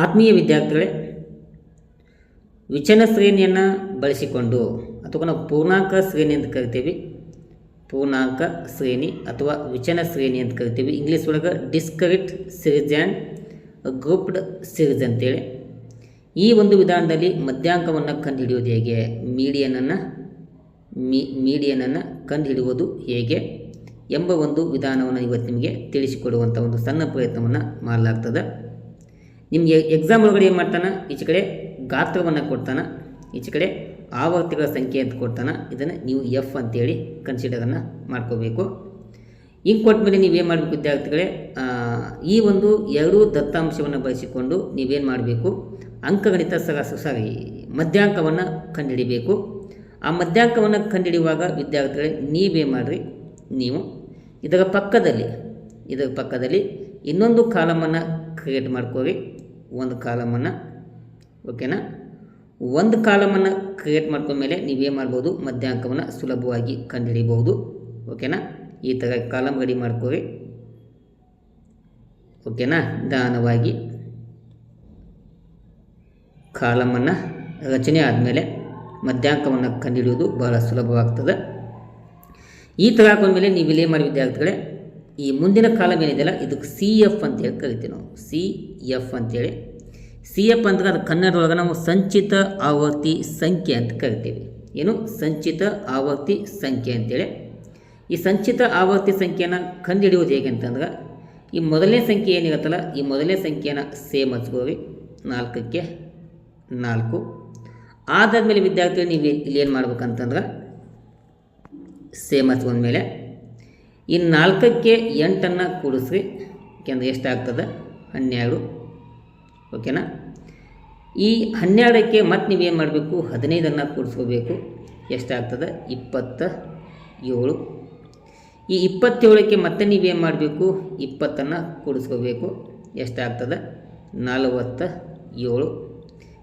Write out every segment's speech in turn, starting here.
ಆತ್ಮೀಯ ವಿದ್ಯಾರ್ಥಿಗಳೇ, ವಿಚನ ಶ್ರೇಣಿಯನ್ನು ಬಳಸಿಕೊಂಡು ಅಥವಾ ನಾವು ಪೂರ್ಣಾಂಕ ಶ್ರೇಣಿ ಅಂತ ಕರಿತೀವಿ. ಪೂರ್ಣಾಂಕ ಶ್ರೇಣಿ ಅಥವಾ ವಿಚನ ಶ್ರೇಣಿ ಅಂತ ಕರಿತೀವಿ. ಇಂಗ್ಲೀಷ್ ಒಳಗೆ discrete series and grouped series ಅಂತೇಳಿ. ಈ ಒಂದು ವಿಧಾನದಲ್ಲಿ ಮಧ್ಯಾಂಕವನ್ನು ಕಂಡುಹಿಡಿಯೋದು ಹೇಗೆ, ಮೀಡಿಯನನ್ನು ಕಂಡುಹಿಡಿಯುವುದು ಹೇಗೆ ಎಂಬ ಒಂದು ವಿಧಾನವನ್ನು ಇವತ್ತು ನಿಮಗೆ ತಿಳಿಸಿಕೊಡುವಂಥ ಒಂದು ಸಣ್ಣ ಪ್ರಯತ್ನವನ್ನು ಮಾಡಲಾಗ್ತದೆ. ನಿಮಗೆ ಎಕ್ಸಾಮ್ ಒಳಗಡೆ ಏನು ಮಾಡ್ತಾನೆ, ಈಚೆ ಕಡೆ ಗಾತ್ರವನ್ನು ಕೊಡ್ತಾನೆ, ಈಚೆ ಕಡೆ ಆವರ್ತಿಗಳ ಸಂಖ್ಯೆ ಅಂತ ಕೊಡ್ತಾನೆ. ಇದನ್ನು ನೀವು ಎಫ್ ಅಂತೇಳಿ ಕನ್ಸಿಡರನ್ನು ಮಾಡ್ಕೋಬೇಕು. ಹಿಂಗೆ ಕೊಟ್ಟ ಮೇಲೆ ನೀವೇನು ಮಾಡಬೇಕು ವಿದ್ಯಾರ್ಥಿಗಳೇ, ಈ ಒಂದು ಎರಡೂ ದತ್ತಾಂಶವನ್ನು ಬಳಸಿಕೊಂಡು ನೀವೇನು ಮಾಡಬೇಕು, ಅಂಕಗಣಿತ ಮಧ್ಯಾಂಕವನ್ನು ಕಂಡುಹಿಡಿಬೇಕು. ಆ ಮಧ್ಯಾಂಕವನ್ನು ಕಂಡುಹಿಡಿಯುವಾಗ ವಿದ್ಯಾರ್ಥಿಗಳೇ ನೀವೇ ಮಾಡಿರಿ, ನೀವು ಇದರ ಪಕ್ಕದಲ್ಲಿ ಇನ್ನೊಂದು ಕಾಲಮನ್ನು ಕ್ರಿಯೇಟ್ ಮಾಡ್ಕೋರಿ. ಒಂದು ಕಾಲಮನ್ನು, ಓಕೆನಾ, ಒಂದು ಕಾಲಮನ್ನು ಕ್ರಿಯೇಟ್ ಮಾಡ್ಕೊಂಡ್ಮೇಲೆ ನೀವೇನು ಮಾಡ್ಬೋದು, ಮಧ್ಯಾಂಕವನ್ನು ಸುಲಭವಾಗಿ ಕಂಡುಹಿಡಿಬೋದು. ಓಕೆನಾ, ಈ ಥರ ಕಾಲಮ್ ರೆಡಿ ಮಾಡ್ಕೋರಿ. ಓಕೆನಾ, ನಿಧಾನವಾಗಿ ಕಾಲಮನ್ನು ರಚನೆ ಆದಮೇಲೆ ಮಧ್ಯಾಂಕವನ್ನು ಕಂಡುಹಿಡಿಯೋದು ಬಹಳ ಸುಲಭವಾಗ್ತದೆ. ಈ ಥರ ಹಾಕೊಂಡ್ಮೇಲೆ ನೀವು ಇಲ್ಲೇ ಮಾಡಿ ವಿದ್ಯಾರ್ಥಿಗಳೇ, ಈ ಮುಂದಿನ ಕಾಲಮ್ ಏನಿದೆಯಲ್ಲ ಇದಕ್ಕೆ ಸಿ ಎಫ್ ಅಂತೇಳಿ ಕರಿತೀವಿ ನಾವು. ಸಿ ಎಫ್ ಅಂತೇಳಿ, ಸಿ ಎಫ್ ಅಂದರೆ ಅದು ಕನ್ನಡದೊಳಗೆ ನಾವು ಸಂಚಿತ ಆವರ್ತಿ ಸಂಖ್ಯೆ ಅಂತ ಕರಿತೀವಿ. ಏನು, ಸಂಚಿತ ಆವರ್ತಿ ಸಂಖ್ಯೆ ಅಂತೇಳಿ. ಈ ಸಂಚಿತ ಆವರ್ತಿ ಸಂಖ್ಯೆಯನ್ನು ಕಂಡುಹಿಡಿಯೋದು ಹೇಗೆ ಅಂತಂದ್ರೆ, ಈ ಮೊದಲನೇ ಸಂಖ್ಯೆ ಏನಿರುತ್ತಲ್ಲ, ಈ ಮೊದಲನೇ ಸಂಖ್ಯೆಯನ್ನು ಸೇಮ್ ಹಚ್ಕೋರಿ, 4ಕ್ಕೆ 4. ಅದಾದಮೇಲೆ ವಿದ್ಯಾರ್ಥಿಗಳು ನೀವು ಇಲ್ಲಿ ಏನು ಮಾಡ್ಬೇಕಂತಂದ್ರೆ, ಸೇಮ್ ಹಚ್ಕೊಂಡ್ಮೇಲೆ ಈ 4ಕ್ಕೆ 8 ಕೂಡಿಸ್ರಿ. ಯಾಕೆಂದರೆ ಎಷ್ಟಾಗ್ತದೆ, 12. ಓಕೆನಾ, ಈ 12ಕ್ಕೆ ಮತ್ತೆ ನೀವೇನು ಮಾಡಬೇಕು, 15 ಕೂಡಿಸ್ಕೋಬೇಕು. ಎಷ್ಟಾಗ್ತದೆ, 27. ಈ 27ಕ್ಕೆ ಮತ್ತೆ ನೀವೇನು ಮಾಡಬೇಕು, 20 ಕೂಡಿಸ್ಕೋಬೇಕು. ಎಷ್ಟಾಗ್ತದೆ, 47.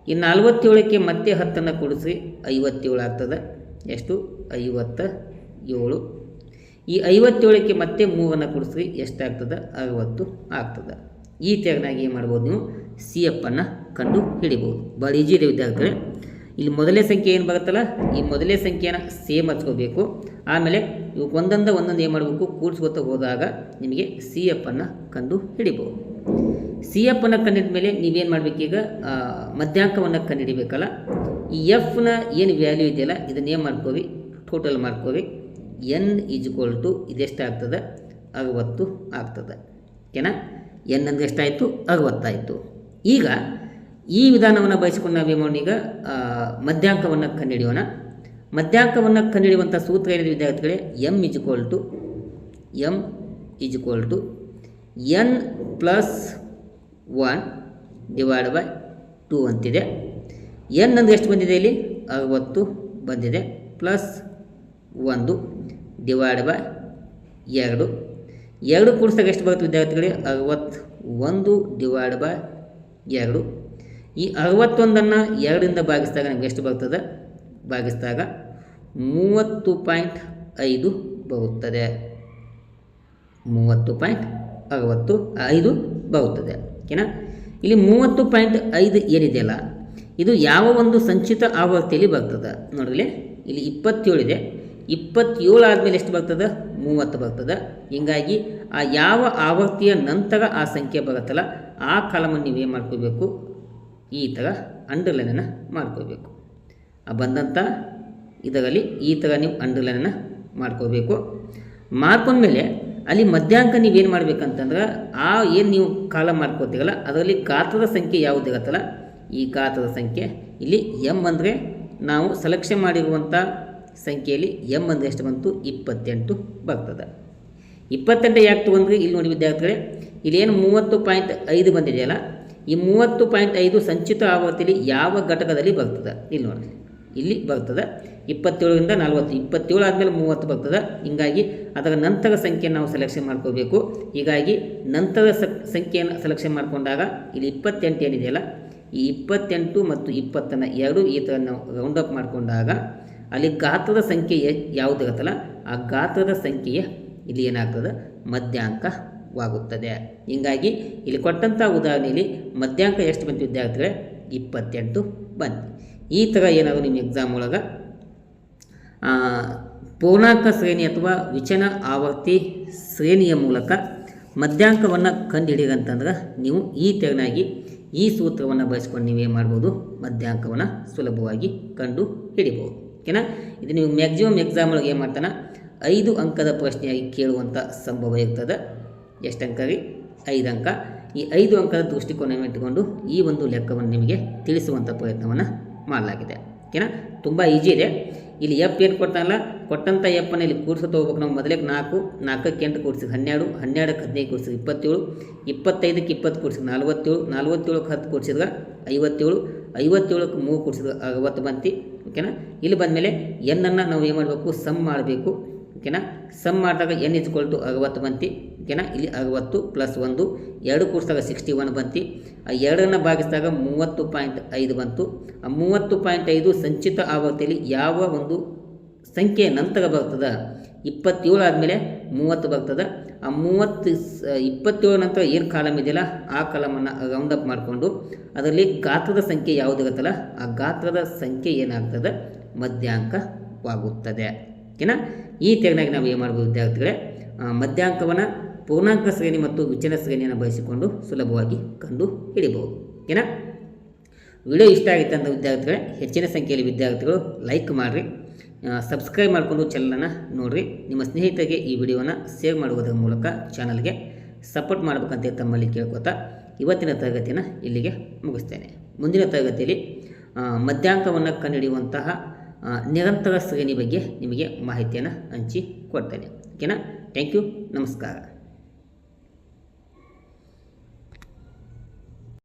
ಈ 47ಕ್ಕೆ ಮತ್ತೆ 10 ಕೂಡಿಸ್ರಿ, 57 ಆಗ್ತದೆ. ಎಷ್ಟು, 57. ಈ 57ಕ್ಕೆ ಮತ್ತೆ 3 ಕೂಡಿಸ್ರಿ, ಎಷ್ಟಾಗ್ತದೆ, 60 ಆಗ್ತದೆ. ಈ ತೆರನಾಗಿ ಏನು ಮಾಡ್ಬೋದು, ನೀವು ಸಿ ಎಫ್ ಅನ್ನು ಕಂಡು ಹಿಡಿಬೋದು. ಭಾಳ ಈಜಿ ಇದೆ ವಿದ್ಯಾರ್ಥಿಗಳೇ. ಇಲ್ಲಿ ಮೊದಲನೇ ಸಂಖ್ಯೆ ಏನು ಬರುತ್ತಲ್ಲ, ಈ ಮೊದಲನೇ ಸಂಖ್ಯೆಯನ್ನು ಸೇಮ್ ಹಚ್ಕೋಬೇಕು. ಆಮೇಲೆ ಇವಕ್ಕೆ ಒಂದೊಂದು ಏನು ಮಾಡಬೇಕು, ಕೂಡಿಸ್ಕೊತಾ ಹೋದಾಗ ನಿಮಗೆ ಸಿ ಎಫ್ ಅನ್ನು ಕಂಡು ಹಿಡಿಬೋದು. ಸಿ ಎಫ್ ಅನ್ನು ಕಂಡಿದ ಮೇಲೆ ನೀವೇನು ಮಾಡಬೇಕೀಗ, ಮಧ್ಯಾಂಕವನ್ನು ಕಂಡುಹಿಡಿಬೇಕಲ್ಲ. ಈ ಎಫ್ನ ಏನು ವ್ಯಾಲ್ಯೂ ಇದೆಯಲ್ಲ ಇದನ್ನೇನು ಮಾಡ್ಕೋರಿ, ಟೋಟಲ್ ಮಾಡ್ಕೋರಿ. ಎನ್ = ಇದೆಷ್ಟಾಗ್ತದೆ, 60 ಆಗ್ತದೆ. ಓಕೆನಾ, ಎನ್ ಅಂದರೆ ಎಷ್ಟಾಯಿತು, 60 ಆಯಿತು. ಈಗ ಈ ವಿಧಾನವನ್ನು ಬಳಸಿಕೊಂಡು ನಾವೇನು ಮಾಡೋಣ, ಈಗ ಮಧ್ಯಾಂಕವನ್ನು ಕಂಡುಹಿಡಿಯೋಣ. ಮಧ್ಯಾಂಕವನ್ನು ಕಂಡುಹಿಡಿಯುವಂಥ ಸೂತ್ರ ಏನಿದೆ ವಿದ್ಯಾರ್ಥಿಗಳೇ, m = n + 1/2 ಅಂತಿದೆ. n ಅಂದರೆ ಎಷ್ಟು ಬಂದಿದೆ, ಇಲ್ಲಿ 60 ಬಂದಿದೆ, ಪ್ಲಸ್ 1/2. 2 ಕೂಡಿಸಿದಾಗ ಎಷ್ಟು ಬರುತ್ತೆ ವಿದ್ಯಾರ್ಥಿಗಳೇ, 61/2. ಈ 61ನ್ನು 2ರಿಂದ ಭಾಗಿಸಿದಾಗ ನಮಗೆ ಎಷ್ಟು ಬರ್ತದೆ, ಭಾಗಿಸಿದಾಗ 30.5 ಬರುತ್ತದೆ. 30.65 ಬರುತ್ತದೆ. ಓಕೆನಾ, ಇಲ್ಲಿ 30.5 ಏನಿದೆಯಲ್ಲ ಇದು ಯಾವ ಒಂದು ಸಂಚಿತ ಆವರ್ತಿಯಲ್ಲಿ ಬರ್ತದೆ ನೋಡ್ರಿ. ಇಲ್ಲಿ 27 ಇದೆ, 27 ಆದಮೇಲೆ ಎಷ್ಟು ಬರ್ತದೆ, 30 ಬರ್ತದೆ. ಹೀಗಾಗಿ ಆ ಯಾವ ಆವರ್ತಿಯ ನಂತರ ಆ ಸಂಖ್ಯೆ ಬರುತ್ತಲ್ಲ ಆ ಕಾಲಮನ್ನು ನೀವೇನು ಮಾಡ್ಕೋಬೇಕು, ಈ ಥರ ಅಂಡರ್ಲೈನನ್ನು ಮಾಡ್ಕೋಬೇಕು. ಆ ಬಂದಂಥ ಇದರಲ್ಲಿ ಈ ಥರ ನೀವು ಅಂಡರ್ಲೈನನ್ನು ಮಾಡ್ಕೋಬೇಕು. ಮಾಡ್ಕೊಂಡ್ಮೇಲೆ ಅಲ್ಲಿ ಮಧ್ಯಾಂಕ ನೀವೇನು ಮಾಡಬೇಕಂತಂದ್ರೆ, ಆ ಏನು ನೀವು ಕಾಲ ಮಾಡ್ಕೋತೀರಲ್ಲ ಅದರಲ್ಲಿ ಗಾತ್ರದ ಸಂಖ್ಯೆ ಯಾವುದಿರುತ್ತಲ್ಲ ಈ ಗಾತ್ರದ ಸಂಖ್ಯೆ ಇಲ್ಲಿ ಎಮ್ ಅಂದರೆ ನಾವು ಸೆಲೆಕ್ಷನ್ ಮಾಡಿರುವಂಥ ಸಂಖ್ಯೆಯಲ್ಲಿ ಎಮ್ ಅಂದರೆ ಎಷ್ಟು ಬಂತು, 28 ಬರ್ತದೆ. 28 ಯಾಕೆ ತೊಗೊಂಡ್ರಿ, ಇಲ್ಲಿ ನೋಡಿ ವಿದ್ಯಾರ್ಥಿಗಳೇ, ಇಲ್ಲೇನು 30.5 ಬಂದಿದೆಯಲ್ಲ ಈ 30.5 ಸಂಚಿತ ಆವರ್ತಿಯಲ್ಲಿ ಯಾವ ಘಟಕದಲ್ಲಿ ಬರ್ತದೆ, ಇಲ್ಲಿ ನೋಡಿ ಇಲ್ಲಿ ಬರ್ತದೆ. 27ರಿಂದ 40, 27 ಆದಮೇಲೆ 30 ಬರ್ತದೆ. ಹೀಗಾಗಿ ಅದರ ನಂತರ ಸಂಖ್ಯೆಯನ್ನು ನಾವು ಸೆಲೆಕ್ಷನ್ ಮಾಡ್ಕೋಬೇಕು. ಹೀಗಾಗಿ ನಂತರ ಸಂಖ್ಯೆಯನ್ನು ಸೆಲೆಕ್ಷನ್ ಮಾಡಿಕೊಂಡಾಗ ಇಲ್ಲಿ 28 ಏನಿದೆಯಲ್ಲ ಈ 28 ಮತ್ತು 20ನ್ನು ಎರಡು ಈ ಥರ ನಾವು ರೌಂಡ್ ಅಪ್ ಮಾಡಿಕೊಂಡಾಗ ಅಲ್ಲಿ ಗಾತ್ರದ ಸಂಖ್ಯೆ ಯಾವುದಿರುತ್ತಲ್ಲ ಆ ಗಾತ್ರದ ಸಂಖ್ಯೆಯ ಇಲ್ಲಿ ಏನಾಗ್ತದೆ, ಮಧ್ಯಾಂಕ ಮಧ್ಯಾಂಕವಾಗುತ್ತದೆ. ಹೀಗಾಗಿ ಇಲ್ಲಿ ಕೊಟ್ಟಂಥ ಉದಾಹರಣೆಯಲ್ಲಿ ಮಧ್ಯಾಂಕ ಎಷ್ಟು ಬಂತು ವಿದ್ಯಾರ್ಥಿಗಳೇ? 28 ಬಂತು. ಈ ಥರ ಏನಾದರೂ ನಿಮ್ಮ ಎಕ್ಸಾಮ್ ಒಳಗೆ ಪೂರ್ಣಾಂಕ ಶ್ರೇಣಿ ಅಥವಾ ವಿಚನ ಆವರ್ತಿ ಶ್ರೇಣಿಯ ಮೂಲಕ ಮಧ್ಯಾಂಕವನ್ನು ಕಂಡುಹಿಡಿಯಂತಂದ್ರೆ ನೀವು ಈ ತೆರನಾಗಿ ಈ ಸೂತ್ರವನ್ನು ಬಳಸ್ಕೊಂಡು ನೀವೇನು ಮಾಡ್ಬೋದು? ಮಧ್ಯಾಂಕವನ್ನು ಸುಲಭವಾಗಿ ಕಂಡು ಹಿಡಿಬೋದು. ಓಕೆನಾ? ಇದು ನೀವು ಮ್ಯಾಕ್ಸಿಮಮ್ ಎಕ್ಸಾಮ್ ಒಳಗೆ ಏನು ಮಾಡ್ತಾನೆ 5 ಅಂಕದ ಪ್ರಶ್ನೆಯಾಗಿ ಕೇಳುವಂಥ ಸಂಭವ ಇರ್ತದೆ. ಎಷ್ಟು ಅಂಕ ರೀ? 5 ಅಂಕ. ಈ 5 ಅಂಕದ ದೃಷ್ಟಿಕೋನವನ್ನು ಇಟ್ಟುಕೊಂಡು ಈ ಒಂದು ಲೆಕ್ಕವನ್ನು ನಿಮಗೆ ತಿಳಿಸುವಂಥ ಪ್ರಯತ್ನವನ್ನು ಮಾಡಲಾಗಿದೆ. ಓಕೆನಾ? ತುಂಬ ಈಜಿ ಇದೆ. ಇಲ್ಲಿ ಎಫ್ ಏನು ಕೊಡ್ತಾನಲ್ಲ, ಕೊಟ್ಟಂಥ ಎಫನ್ನು ಇಲ್ಲಿ ಕೂಡಿಸ್ತಾ ಹೋಗ್ಬೇಕು. ನಾವು ಮೊದಲೇ 4, 4ಕ್ಕೆ 8 ಕೂಡಿಸಿದ್ರೆ 12, 12ಕ್ಕೆ 15 ಕೂಡಿಸಿದ್ರೆ 27, 25ಕ್ಕೆ 20 ಕೂಡಿಸಿದ್ರೆ 47, 47ಕ್ಕೆ 10 ಕೂಡಿಸಿದ್ರೆ 57, 57ಕ್ಕೆ 3 ಕೂಡಿಸಿದ್ರೆ 60 ಬಂತು. ಓಕೆನಾ? ಇಲ್ಲಿ ಬಂದಮೇಲೆ ಎನ್ನನ್ನು ನಾವು ಏನು ಮಾಡಬೇಕು? ಸಮ್ ಮಾಡಬೇಕು. ಓಕೆನಾ? ಸಮ್ ಮಾಡಿದಾಗ n = 60 ಬಂತು. ಓಕೆನಾ? ಇಲ್ಲಿ 60 + 1 2 ಕೂಡಿಸಿದಾಗ 61 ಬಂತು. ಆ 2ಅನ್ನು ಭಾಗಿಸಿದಾಗ 30.5 ಬಂತು. ಆ 30.5 ಸಂಚಿತ ಆವೃತ್ತಿಯಲ್ಲಿ ಯಾವ ಒಂದು ಸಂಖ್ಯೆ ನಂತರ ಬರ್ತದೆ? 27 ಆದಮೇಲೆ 30 ಬರ್ತದೆ. ಆ 27 ನಂತರ ಏನು ಕಾಲಮ್ ಇದೆಯಲ್ಲ ಆ ಕಾಲಮನ್ನು ರೌಂಡ್ ಅಪ್ ಮಾಡಿಕೊಂಡು ಅದರಲ್ಲಿ ಗಾತ್ರದ ಸಂಖ್ಯೆ ಯಾವುದಿರುತ್ತಲ್ಲ ಆ ಗಾತ್ರದ ಸಂಖ್ಯೆ ಏನಾಗ್ತದೆ? ಮಧ್ಯಾಂಕವಾಗುತ್ತದೆ. ಓಕೆನಾ? ಈ ತೆರನಾಗಿ ನಾವು ಏನು ಮಾಡ್ಬೋದು ವಿದ್ಯಾರ್ಥಿಗಳೇ? ಮಧ್ಯಾಂಕವನ್ನು ಪೂರ್ಣಾಂಕ ಶ್ರೇಣಿ ಮತ್ತು ವಿಚನ ಶ್ರೇಣಿಯನ್ನು ಬಳಸಿಕೊಂಡು ಸುಲಭವಾಗಿ ಕಂಡು ಹಿಡಿಬಹುದು. ಓಕೆನಾ? ವಿಡಿಯೋ ಇಷ್ಟ ಆಗಿತ್ತು ಅಂತ ವಿದ್ಯಾರ್ಥಿಗಳೇ, ಹೆಚ್ಚಿನ ಸಂಖ್ಯೆಯಲ್ಲಿ ವಿದ್ಯಾರ್ಥಿಗಳು ಲೈಕ್ ಮಾಡಿರಿ, ಸಬ್ಸ್ಕ್ರೈಬ್ ಮಾಡಿಕೊಂಡು ಚಾನಲನ್ನು ನೋಡಿರಿ. ನಿಮ್ಮ ಸ್ನೇಹಿತರಿಗೆ ಈ ವಿಡಿಯೋನ ಶೇರ್ ಮಾಡುವುದರ ಮೂಲಕ ಚಾನಲ್ಗೆ ಸಪೋರ್ಟ್ ಮಾಡಬೇಕಂತ ತಮ್ಮಲ್ಲಿ ಕೇಳ್ಕೊತಾ ಇವತ್ತಿನ ತರಗತಿಯನ್ನು ಇಲ್ಲಿಗೆ ಮುಗಿಸ್ತೇನೆ. ಮುಂದಿನ ತರಗತಿಯಲ್ಲಿ ಮಧ್ಯಾಂಕವನ್ನು ಕಂಡುಹಿಡಿಯುವಂತಹ ನಿರಂತರ ಶ್ರೇಣಿ ಬಗ್ಗೆ ನಿಮಗೆ ಮಾಹಿತಿಯನ್ನು ಹಂಚಿಕೊಡ್ತೇನೆ. ಓಕೆನಾ? Thank you. ನಮಸ್ಕಾರ.